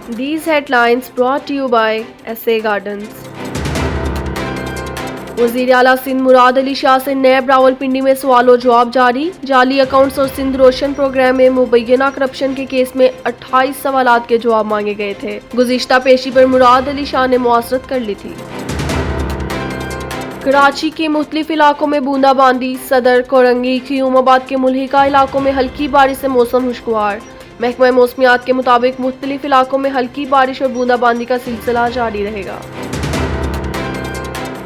These headlines brought to you by SA Gardens. वज़ीर आला सिंध मुराद अली शाह से नैब रावलपिंडी में सवालों जवाब जारी। जाली अकाउंट्स और सिंध रोशन प्रोग्राम में मुबैना करप्शन के केस में 28 सवालात के जवाब मांगे गए थे। गुज़िश्ता पेशी पर मुराद अली शाह ने मुआसरत कर ली थी। कराची के मुख्तलिफ इलाकों में बूंदाबांदी। सदर, कोरंगी, ख्यूमाबाद के मुल्हिका इलाकों में हल्की बारिश से मौसम खुशगवार। महकमा मौसमियात के मुताबिक मुख्तलिफ इलाकों में हल्की बारिश और बूंदाबांदी का सिलसिला जारी रहेगा।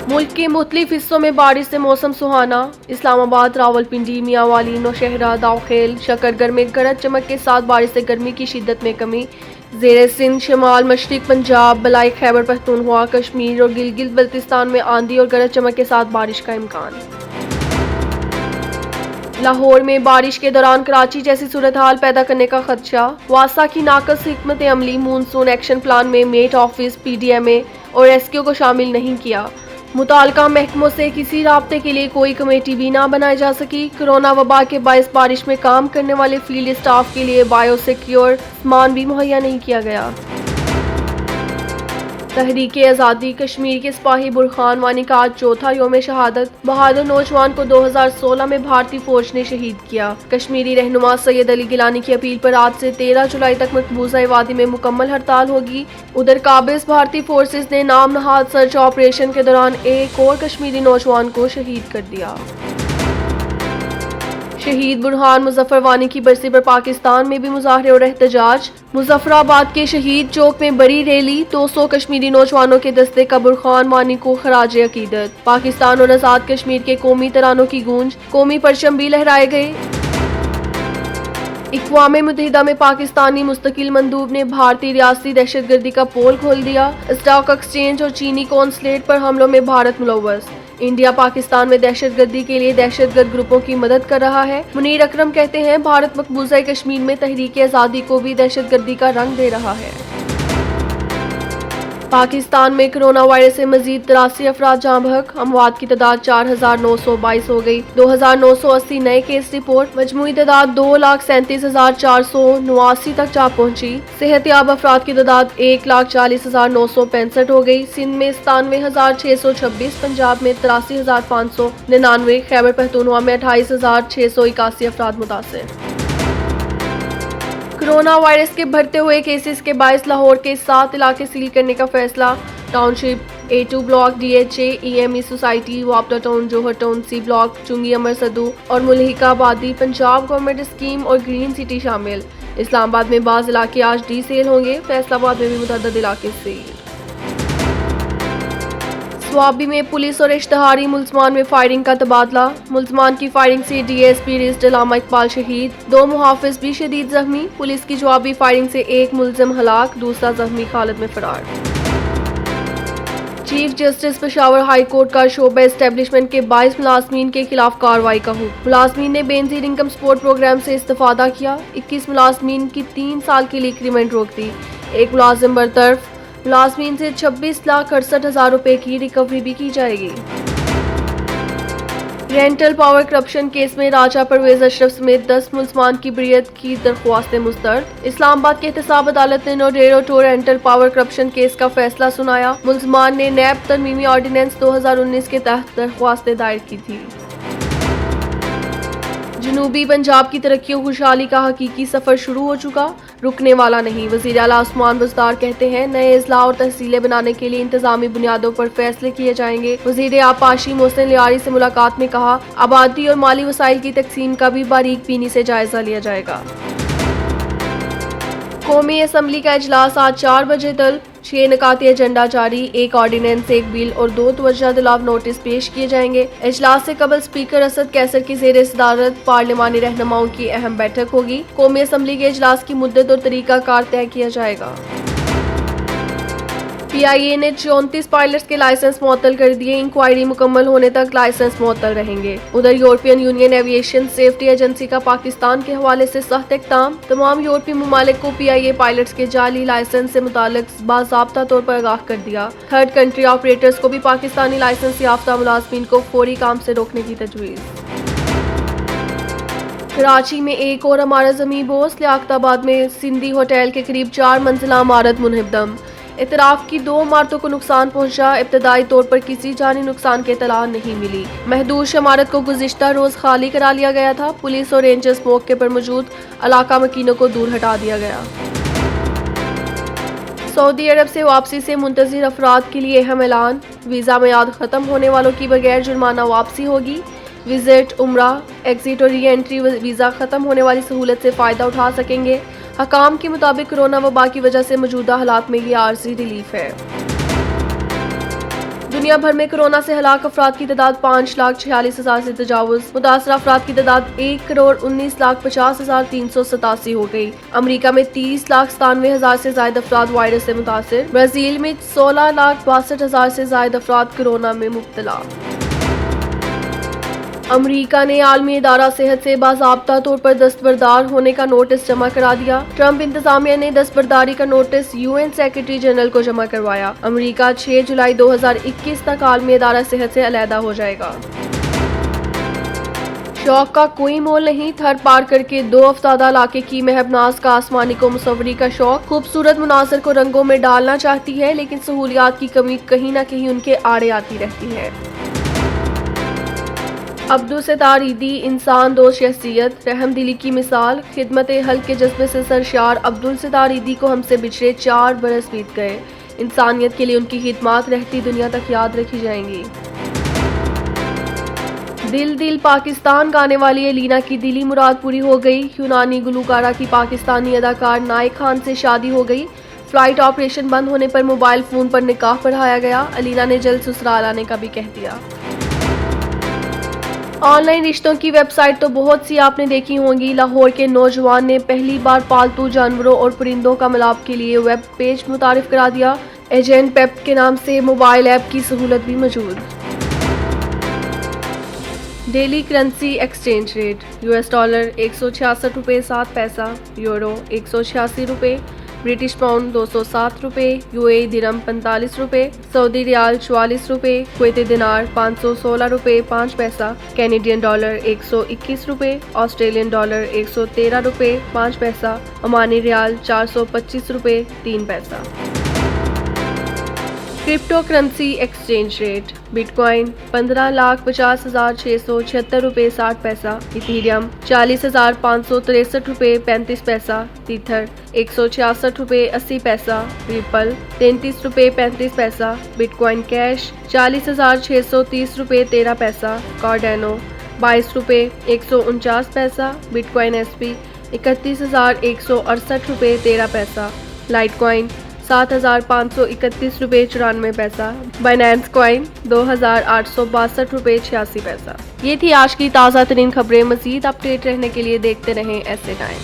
मुल्क के मुख्तलिफ हिस्सों में बारिश से मौसम सुहाना। इस्लामाबाद, रावलपिंडी, मियांवाली, नौशहरा, दाउखेल, शकरगर में गरज चमक के साथ बारिश से गर्मी की शिद्दत में कमी। ज़ेरे सिंध, शमाल मशरिक पंजाब, बलाई खैबर पख्तूनख्वा, कश्मीर और गिलगित बल्तिस्तान में आंधी और गरज चमक के साथ बारिश का इम्कान। लाहौर में बारिश के दौरान कराची जैसी सूरत हाल पैदा करने का खदशा। वासा की नाकस हिकमत अमली। मानसून एक्शन प्लान में मेट ऑफिस, PDMA और रेस्क्यू को शामिल नहीं किया। मुताल्लिका महकमों से किसी राब्ते के लिए कोई कमेटी भी ना बनाई जा सकी। कोरोना वबा के बायस बारिश में काम करने वाले फील्ड स्टाफ के लिए बायोसिक्योर सामान भी मुहैया नहीं किया गया। तहरीक आज़ादी कश्मीर के सिपाही बुरहान वानी का आज चौथा योम शहादत। बहादुर नौजवान को 2016 में भारतीय फौज ने शहीद किया। कश्मीरी रहनुमा सैयद अली गिलानी की अपील पर आज से 13 जुलाई तक मकबूजा वादी में मुकम्मल हड़ताल होगी। उधर काबिज भारतीय फोर्सेज ने नाम नहाद सर्च ऑपरेशन के दौरान एक और कश्मीरी नौजवान को शहीद कर दिया। शहीद बुरहान मुजफ्फर वानी की बरसी पर पाकिस्तान में भी मुजाहरे और एहतजाज। मुजफ्फराबाद के शहीद चौक में बड़ी रैली। 200 कश्मीरी नौजवानों के दस्ते का बुरहान वानी को खराज अकीदत। पाकिस्तान और आज़ाद कश्मीर के कौमी तरानों की गूंज। कौमी परचम भी लहराए गए। अक़वाम मुत्तहिदा में पाकिस्तानी मुस्तकिल मंदूब ने भारतीय रियासती दहशतगर्दी का पोल खोल दिया। स्टॉक एक्सचेंज और चीनी कॉन्सुलेट पर हमलों में भारत मुलव्वस। इंडिया पाकिस्तान में दहशतगर्दी के लिए दहशतगर्द ग्रुपों की मदद कर रहा है। मुनीर अकरम कहते हैं भारत मकबूजा कश्मीर में तहरीक आज़ादी को भी दहशतगर्दी का रंग दे रहा है। पाकिस्तान में कोरोना वायरस से मजीद 83 अफराद जाँ बहक। अमवात की तादाद 4922 हो गई। 2980 नए केस रिपोर्ट। मजमूई तादाद 2,37,489 तक जा पहुंची। सेहतयाब अफराद की तादाद 1,40,965 हो गई। सिंध में 97,626, पंजाब में 83,599, खैबर पख्तूनख्वा में 28,681 अफराद मुतासिर। कोरोना वायरस के बढ़ते हुए केसेस के बायस लाहौर के 7 इलाके सील करने का फैसला। Township, A2 block, DHA, EME society, Wapda town, Johar town, C block, Chungi Amar Sadhu और मुल्हिका आबादी पंजाब गवर्नमेंट स्कीम और ग्रीन सिटी शामिल। इस्लामाबाद में बाज़ इलाके आज डी सेल होंगे। फैसलाबाद में भी मुतअद्दिद इलाके सेल। स्वाबी में पुलिस और इश्तहारी मुल्ज़मान में फायरिंग का तबादला। मुल्ज़मान की फायरिंग से DSP रिज़्ड अल्लामा इकबाल शहीद। 2 मुहाफिज भी शदीद जख्मी। पुलिस की जवाबी फायरिंग से एक मुल्ज़िम हलाक, दूसरा जख्मी हालत में फरार। Chief justice Peshawar high court का शोबा एस्टेब्लिशमेंट के 22 मुलाजमीन के खिलाफ कार्रवाई का हुक्म। मुलाजमीन ने बेनजीर इनकम सपोर्ट प्रोग्राम से इस्तेफादा किया। 21 मुलाजमीन की 3 साल के लिए इंक्रीमेंट रोक दी। एक मुलाजिम बरतरफ। मुलाजमीन से 26,68,000 रुपए की रिकवरी भी की जाएगी। रेंटल पावर करप्शन केस में राजा परवेज अशरफ समेत 10 मुल्ज़मान की बरियत की दरख्वास्तें मुस्तरद। इस्लामाबाद की एहतसाब अदालत ने Naudero two rental power corruption case का फैसला सुनाया। मुल्ज़मान ने नैब तरमीमी ऑर्डिनेंस 2019 के तहत दरख्वास्तें दायर की थी। जनूबी पंजाब की तरक्की और खुशहाली का हकीकी सफर शुरू हो चुका, रुकने वाला नहीं। वज़ीर आला उस्मान बुज़दार कहते हैं नए अजला और तहसीलें बनाने के लिए इंतजामी बुनियादों पर फैसले किए जाएंगे। वज़ीर आपाशी मोहसिन लियारी से मुलाकात में कहा आबादी और माली वसाइल की तकसीम का भी बारीक बीनी से जायजा लिया जाएगा। कौमी असम्बली का इजलास आज 4 बजे तक। 6 निकाती एजेंडा जारी। 1 ऑर्डिनेंस, 1 बिल और 2 तवज्जा दिलाव नोटिस पेश किए जाएंगे। इजलास से कबल स्पीकर असद कैसर की ज़ेर सदारत पार्लिमानी रहनुमाओं की अहम बैठक होगी। कौमी असम्बली के इजलास की मुद्दत और तरीका कार तय किया जाएगा। PIA ने 34 पायलट्स के लाइसेंस मुअत्तल कर दिए। इंक्वायरी मुकम्मल होने तक लाइसेंस मुअत्तल रहेंगे। उधर European union aviation safety agency का पाकिस्तान के हवाले से सख्त इक़दाम। तमाम यूरोपीय ममालिक को PIA पायलट्स के जाली लाइसेंस से मुताल्लिक बाज़ाब्ता तौर पर आगाह कर दिया। थर्ड कंट्री ऑपरेटर्स को भी पाकिस्तानी लाइसेंस याफ्ता मुलाज़मीन को फौरी काम से रोकने की तजवीज़। कराची में एक और इमारत ज़मीन बोस। लियाकताबाद में सिंधी होटल के करीब 4 मंजिला इमारत मुनहदम। इतराफ की 2 इमारतों को नुकसान पहुंचा। इब्तदाई तौर पर किसी जानी नुकसान की इतला नहीं मिली। महदूद इमारत को गुज़िश्ता रोज खाली करा लिया गया था। पुलिस और रेंजर्स मौके पर मौजूद इलाका मकीनों को दूर हटा दिया गया। सऊदी अरब से वापसी से मुंतज़िर अफराद के लिए अहम ऐलान। वीज़ा मियाद ख़त्म होने वालों की बगैर जुर्माना वापसी होगी। विजिट, उम्रा, एग्जिट और री एंट्री वीज़ा ख़त्म होने वाली सहूलत से फ़ायदा उठा सकेंगे। हकाम के मुताबिक कोरोना वबा की वजह से मौजूदा हालात में ये आर्जी रिलीफ है। दुनिया भर में कोरोना से हलाक अफराद की तादाद 5,46,000 से तजावुज़। मुतासरा अफराद की तादाद 1,19,50,387 हो गई। अमरीका में 30,97,000 से ज्यादा अफराद वायरस से मुतासिर। ब्राज़ील में 16,62,000 से ज्यादा अफराद कोरोना में मुब्तला। अमरीका ने आलमी इदारा सेहत से बाज़ाब्ता तौर पर दस्तबरदार होने का नोटिस जमा करा दिया। ट्रंप इंतजामिया ने दस्तबरदारी का नोटिस यूएन सेक्रेटरी जनरल को जमा करवाया। अमरीका 6 जुलाई 2021 तक आलमी इदारा सेहत से अलहदा हो जाएगा। शौक का कोई मोल नहीं। थर पार करके 2 अफ्तादा इलाके की महबनाज का आसमानी को मुसव्वरी का शौक। खूबसूरत मुनाज़र को रंगों में डालना चाहती है, लेकिन सहूलियात की कमी कहीं न कहीं उनके आड़े आती रहती है। अब्दुल सत्तार ईदी इंसान दोस्त शख्सियत, रहम दिली की मिसाल। खिदमत हल के जज्बे से सरशार अब्दुल सत्तार ईदी को हमसे बिछड़े 4 बरस बीत गए। इंसानियत के लिए उनकी खिदमत रहती दुनिया तक याद रखी जाएंगी। दिल दिल पाकिस्तान गाने वाली अलीना की दिली मुराद पूरी हो गई। यूनानी गुलकारा की पाकिस्तानी अदाकार नाइक खान से शादी हो गई। फ्लाइट ऑपरेशन बंद होने पर मोबाइल फोन पर निकाह पढ़ाया गया। अलीना ने जल्द ससुराल आने का भी कह दिया। ऑनलाइन रिश्तों की वेबसाइट तो बहुत सी आपने देखी होंगी। लाहौर के नौजवान ने पहली बार पालतू जानवरों और परिंदों का मिलाप के लिए वेब पेज मुतारिफ करा दिया। एजेंट पेप के नाम से मोबाइल ऐप की सहूलत भी मौजूद। Daily currency exchange rate. US dollar 166 रुपये 7 पैसा, यूरो 186 रुपये, ब्रिटिश पाउंड 207 रुपये, UAE दिरहम 45 रुपये, सऊदी रियाल 44 रुपये, कुवैती दिनार 516 रुपये 5 पैसा, कैनेडियन डॉलर 121 रुपये, ऑस्ट्रेलियन डॉलर 113 रुपये 5 पैसा, ओमानी रियाल 425 रुपये 3 पैसा। Crypto currency exchange rate. Bitcoin 15,50,676 रुपये 60 पैसा, इथीरियम 40,563 रुपये 35 पैसा, तीथर 166 रुपये 80 पैसा, रिपल 33 रुपये 35 पैसा, बिटकॉइन कैश 40,630 रुपये 13 पैसा, कार्डेनो 22 रुपये 149 पैसा, बिटकॉइन SP 31,168 रुपये 13 पैसा, लाइटकॉइन 7,531 रुपये 94 पैसा, बाइनेंस कॉइन 2,862 रुपये 86 पैसा। ये थी आज की ताज़ा तरीन खबरें। मज़ीद अपडेट रहने के लिए देखते रहें ऐसे टाइम्स।